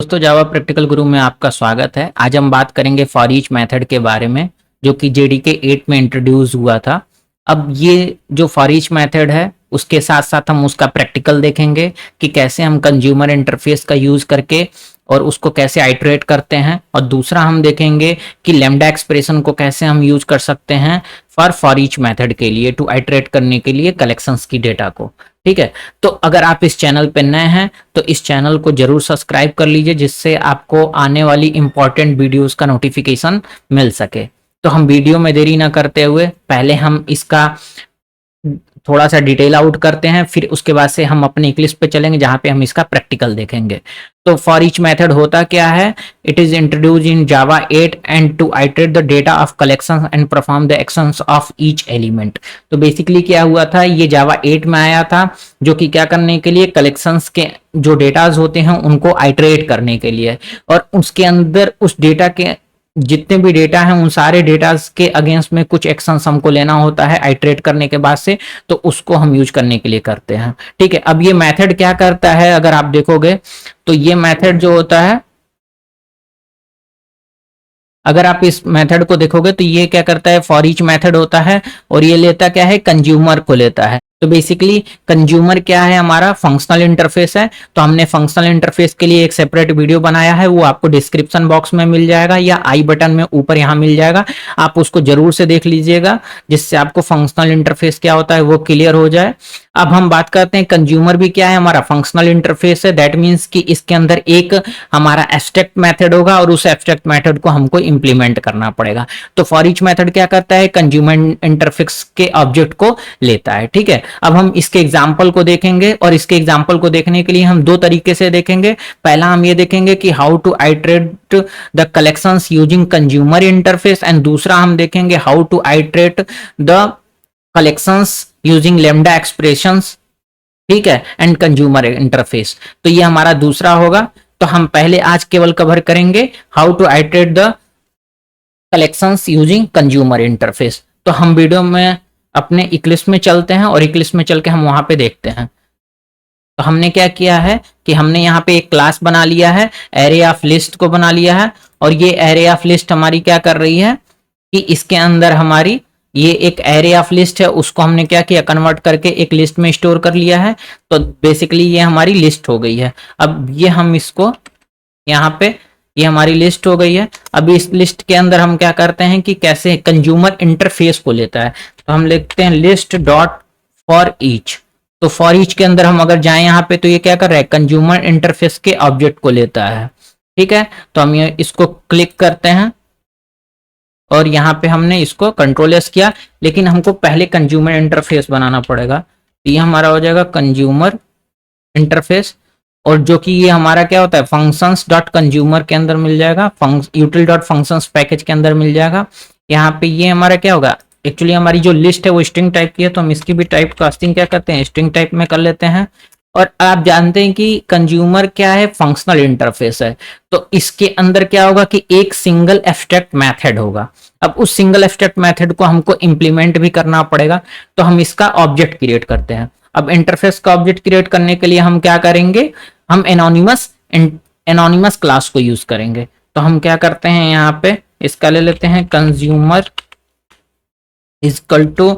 दोस्तों, जावा प्रैक्टिकल गुरु में आपका स्वागत है। आज हम बात करेंगे फॉर ईच मेथड के बारे में, जो कि जेडीके 8 में इंट्रोड्यूस हुआ था। अब ये जो फॉर ईच मेथड है, उसके साथ साथ हम उसका प्रैक्टिकल देखेंगे कि कैसे हम कंज्यूमर इंटरफेस का यूज करके और उसको कैसे आइटरेट करते हैं। और दूसरा हम देखेंगे कि लैम्डा एक्सप्रेशन को कैसे हम यूज कर सकते हैं फॉर ईच मेथड के लिए, टू आइटरेट करने के लिए कलेक्शंस की डेटा को। ठीक है, तो अगर आप इस चैनल पे नए हैं तो इस चैनल को जरूर सब्सक्राइब कर लीजिए, जिससे आपको आने वाली इंपॉर्टेंट वीडियोस का नोटिफिकेशन मिल सके। तो हम वीडियो में देरी ना करते हुए पहले हम इसका थोड़ा सा डिटेल आउट करते हैं, फिर उसके बाद से हम अपने इक्लिप्स पे चलेंगे जहां पे हम इसका प्रैक्टिकल देखेंगे। तो फॉर ईच मेथड होता क्या है? It is introduce in Java 8 and to iterate the data of collections and perform the actions of each element. तो बेसिकली क्या हुआ था, ये जावा 8 में आया था, जो कि क्या करने के लिए, कलेक्शंस के जो डेटाज होते हैं उनको आइटरेट करने के लिए, और उसके अंदर उस डेटा के जितने भी डेटा हैं उन सारे डेटा के अगेंस्ट में कुछ एक्शंस हमको लेना होता है आइटरेट करने के बाद से, तो उसको हम यूज करने के लिए करते हैं। ठीक है, अब ये मेथड क्या करता है, अगर आप देखोगे तो ये मेथड जो होता है, अगर आप इस मेथड को देखोगे तो ये क्या करता है, फॉर ईच मेथड होता है और ये लेता क्या है, कंज्यूमर को लेता है। तो बेसिकली कंज्यूमर क्या है, हमारा फंक्शनल इंटरफेस है। तो हमने फंक्शनल इंटरफेस के लिए एक सेपरेट वीडियो बनाया है, वो आपको डिस्क्रिप्शन बॉक्स में मिल जाएगा या आई बटन में ऊपर यहाँ मिल जाएगा, आप उसको जरूर से देख लीजिएगा, जिससे आपको फंक्शनल इंटरफेस क्या होता है वो क्लियर हो जाए। अब हम बात करते हैं कंज्यूमर भी क्या है, हमारा फंक्शनल इंटरफेस है। दैट मीन्स कि इसके अंदर एक हमारा एब्स्ट्रैक्ट मेथड होगा और उस एब्स्ट्रैक्ट मेथड को हमको इंप्लीमेंट करना पड़ेगा। तो फॉर ईच मेथड क्या करता है, कंज्यूमर इंटरफेस के ऑब्जेक्ट को लेता है। ठीक है, अब हम इसके एग्जाम्पल को देखेंगे, और इसके एग्जाम्पल को देखने के लिए हम दो तरीके से देखेंगे। पहला हम ये देखेंगे कि how to iterate the collections using consumer interface, and दूसरा हम देखेंगे how to iterate the collections using lambda expressions. ठीक है, एंड कंज्यूमर इंटरफेस। तो ये हमारा दूसरा होगा। तो हम पहले आज केवल कवर करेंगे how to iterate the collections using consumer interface. तो हम वीडियो में अपने इक्लिप्स में चलते हैं और इक्लिप्स में चल के हम वहां पे देखते हैं। तो हमने क्या किया है कि हमने यहाँ पे एक क्लास बना लिया है, एरे ऑफ लिस्ट को बना लिया है, और ये एरे ऑफ लिस्ट हमारी क्या कर रही है कि इसके अंदर हमारी ये एक एरे ऑफ लिस्ट है, उसको हमने क्या किया, कन्वर्ट करके एक लिस्ट में स्टोर कर लिया है। तो बेसिकली ये हमारी लिस्ट हो गई है। अब ये हम इसको यहाँ पे, ये हमारी लिस्ट हो गई है। अब इस लिस्ट के अंदर हम क्या करते हैं कि कैसे कंज्यूमर इंटरफेस को लेता है। तो हम लिखते हैं लिस्ट डॉट फॉर ईच। तो फॉर ईच के अंदर हम अगर जाएं यहाँ पे, तो ये क्या कर रहा है, कंज्यूमर इंटरफेस के ऑब्जेक्ट को लेता है। ठीक है, तो हम ये इसको क्लिक करते हैं और यहाँ पे हमने इसको कंट्रोल एस किया, लेकिन हमको पहले कंज्यूमर इंटरफेस बनाना पड़ेगा। तो ये हमारा हो जाएगा कंज्यूमर इंटरफेस, और जो कि ये हमारा क्या होता है, फंक्शंस डॉट कंज्यूमर के अंदर मिल जाएगा, यूटिल डॉट फंक्शंस पैकेज के अंदर मिल जाएगा। यहाँ पे ये हमारा क्या होगा, एक्चुअली हमारी जो लिस्ट है वो स्ट्रिंग टाइप की है, तो हम इसकी भी टाइप कास्टिंग क्या करते हैं, स्ट्रिंग टाइप में कर लेते हैं। और आप जानते हैं कि कंज्यूमर क्या है, फंक्शनल इंटरफेस है। तो इसके अंदर क्या होगा कि एक सिंगल एब्स्ट्रैक्ट मेथड होगा। अब उस सिंगल एब्स्ट्रैक्ट मेथड को हमको इंप्लीमेंट भी करना पड़ेगा, तो हम इसका ऑब्जेक्ट क्रिएट करते हैं। अब इंटरफेस का ऑब्जेक्ट क्रिएट करने के लिए हम क्या करेंगे, हम एनोनिमस क्लास को यूज करेंगे। तो हम क्या करते हैं, यहाँ पे इसका ले लेते हैं कंज्यूमर इक्वल टू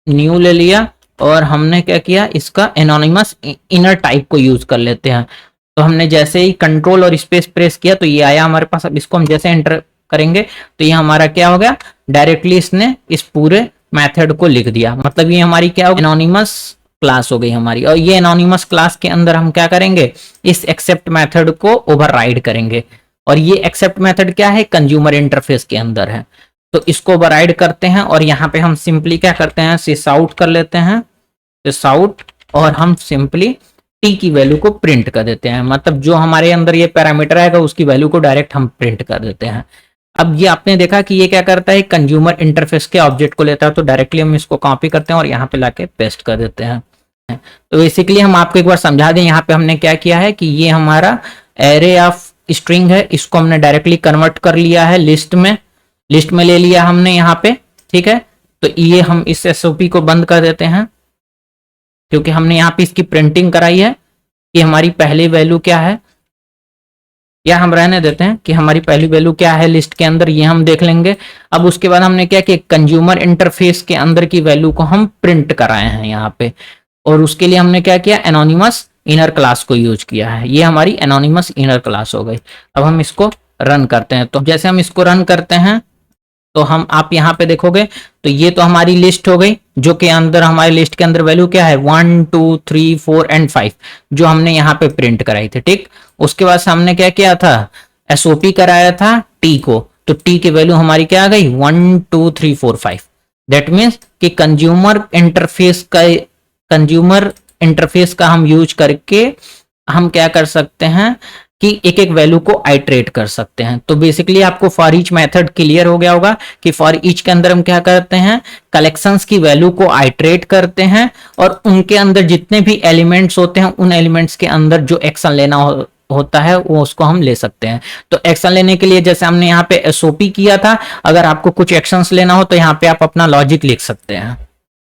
न्यू ले लिया, और हमने क्या किया, इसका एनोनिमस इनर टाइप को यूज कर लेते हैं। तो हमने जैसे ही कंट्रोल और स्पेस प्रेस किया तो ये आया हमारे पास। अब इसको हम जैसे एंटर करेंगे तो ये हमारा क्या हो गया, डायरेक्टली इसने इस पूरे मेथड को लिख दिया। मतलब ये हमारी क्या हो, एनोनिमस क्लास हो गई हमारी। और ये एनोनिमस क्लास के अंदर हम क्या करेंगे, इस एक्सेप्ट मेथड को ओवरराइड करेंगे। और ये एक्सेप्ट मेथड क्या है, कंज्यूमर इंटरफेस के अंदर है। तो इसको ओवरराइड करते हैं और यहाँ पे हम सिंपली क्या करते हैं, सिस आउट कर लेते हैं, सिस आउट, और हम सिंपली टी की वैल्यू को प्रिंट कर देते हैं। मतलब जो हमारे अंदर ये पैरामीटर आएगा उसकी वैल्यू को डायरेक्ट हम प्रिंट कर देते हैं। अब ये आपने देखा कि ये क्या करता है, कंज्यूमर इंटरफेस के ऑब्जेक्ट को लेता है। तो डायरेक्टली हम इसको कॉपी करते हैं और यहाँ पे लाके पेस्ट कर देते हैं। तो बेसिकली हम आपको एक बार समझा दें, यहाँ पे हमने क्या किया है कि ये हमारा एरे ऑफ स्ट्रिंग है, इसको हमने डायरेक्टली कन्वर्ट कर लिया है लिस्ट में ले लिया हमने यहाँ पे। ठीक है, तो ये हम इस एसओपी को बंद कर देते हैं, क्योंकि हमने यहाँ पे इसकी प्रिंटिंग कराई है कि हमारी पहली वैल्यू क्या है, या हम रहने देते हैं कि हमारी पहली वैल्यू क्या है लिस्ट के अंदर, ये हम देख लेंगे। अब उसके बाद हमने क्या कि कंज्यूमर इंटरफेस के अंदर की वैल्यू को हम प्रिंट कराए हैं यहाँ पे, और उसके लिए हमने क्या किया, एनोनिमस इनर क्लास को यूज किया है। ये हमारी एनोनिमस इनर क्लास हो गई। अब हम इसको रन करते हैं। तो जैसे हम इसको रन करते हैं तो हम आप यहाँ पे देखोगे तो ये तो हमारी लिस्ट हो गई, जो कि अंदर हमारी लिस्ट के अंदर वैल्यू क्या है 1 2 3 4 एंड 5 जो हमने यहाँ पे प्रिंट कराई थी। ठीक, उसके बाद हमने क्या किया था, एसओपी कराया था टी को, तो टी की वैल्यू हमारी क्या आ गई 1 2 3 4 5। दैट मीन्स कि कंज्यूमर इंटरफेस का हम यूज करके हम क्या कर सकते हैं कि एक एक वैल्यू को आइटरेट कर सकते हैं। तो बेसिकली आपको फॉर ईच मेथड क्लियर हो गया होगा कि फॉर ईच के अंदर हम क्या करते हैं, कलेक्शंस की वैल्यू को आइटरेट करते हैं और उनके अंदर जितने भी एलिमेंट्स होते हैं उन एलिमेंट्स के अंदर जो एक्शन लेना होता है वो उसको हम ले सकते हैं। तो एक्शन लेने के लिए जैसे हमने यहाँ पे एसओपी किया था, अगर आपको कुछ एक्शंस लेना हो तो यहाँ पे आप अपना लॉजिक लिख सकते हैं।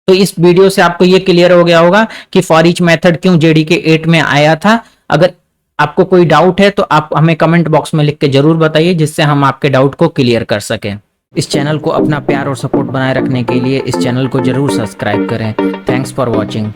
तो इस वीडियो से आपको ये क्लियर हो गया होगा कि फॉर ईच मेथड क्यों जेडीके 8 में आया था। अगर आपको कोई डाउट है तो आप हमें कमेंट बॉक्स में लिख के जरूर बताइए, जिससे हम आपके डाउट को क्लियर कर सकें। इस चैनल को अपना प्यार और सपोर्ट बनाए रखने के लिए इस चैनल को जरूर सब्सक्राइब करें। Thanks for watching.